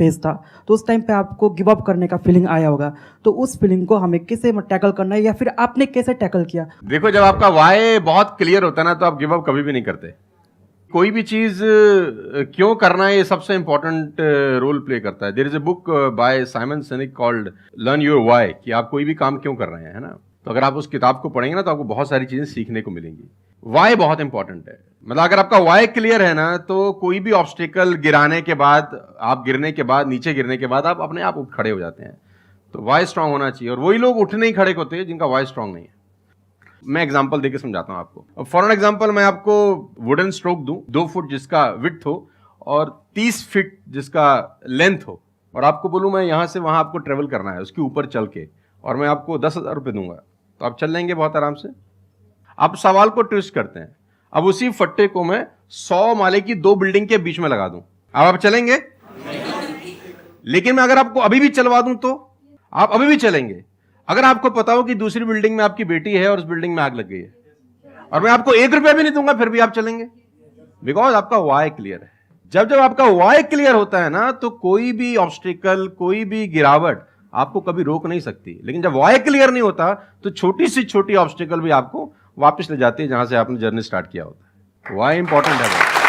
Phase था, तो उस टाइम पे आपको गिव अप करने का फीलिंग आया होगा, तो उस फीलिंग को हमें कैसे टैकल करना है या फिर आपने कैसे टैकल किया? देखो, जब आपका वाई बहुत क्लियर होता है ना, तो आप गिव अप कभी भी नहीं करते। कोई भी चीज क्यों करना है, ये सबसे इंपॉर्टेंट रोल प्ले करता है। There is a book by Simon Sinek called learn your why, कि आप कोई भी काम क्यों कर रहे हैं, है ना। तो अगर आप उस किताब को पढ़ेंगे ना, तो आपको बहुत सारी चीजें सीखने को मिलेंगी। वाई बहुत इंपॉर्टेंट है। मतलब अगर आपका वाई क्लियर है ना, तो कोई भी ऑब्स्टिकल गिराने के बाद, आप गिरने के बाद, नीचे गिरने के बाद आप अपने आप उठ खड़े हो जाते हैं। तो वाई स्ट्रांग होना चाहिए, और वही लोग उठ नहीं खड़े होते हैं जिनका वाई स्ट्रांग नहीं है। मैं एग्जांपल देके समझाता हूं आपको। फॉर एन एग्जांपल, मैं आपको वुडन स्ट्रोक दूं, 2 फुट जिसका विड्थ हो और 30 फीट जिसका लेंथ हो, और आपको बोलूं मैं यहां से वहां आपको ट्रेवल करना है उसके ऊपर चल के, और मैं आपको 10,000 रुपये दूंगा, तो आप चल लेंगे बहुत आराम से? आप सवाल को ट्विस्ट करते हैं। अब उसी फट्टे को मैं 100 माले की 2 बिल्डिंग के बीच में लगा दूं, अब आप चलेंगे? लेकिन मैं अगर आपको अभी भी चलवा दूं, तो आप अभी भी चलेंगे। अगर आपको पता हो कि दूसरी बिल्डिंग में आपकी बेटी है और उस बिल्डिंग में आग लग गई है, और मैं आपको 1 रुपया भी नहीं दूंगा, फिर भी आप चलेंगे? बिकॉज आपका वाई क्लियर है। जब जब आपका वाई क्लियर होता है ना, तो कोई भी ऑब्स्टिकल, कोई भी गिरावट आपको कभी रोक नहीं सकती। लेकिन जब वाई क्लियर नहीं होता, तो छोटी से छोटी ऑब्स्टिकल भी आपको वापस ले जाती है जहां से आपने जर्नी स्टार्ट किया होता है। वाई इंपॉर्टेंट है।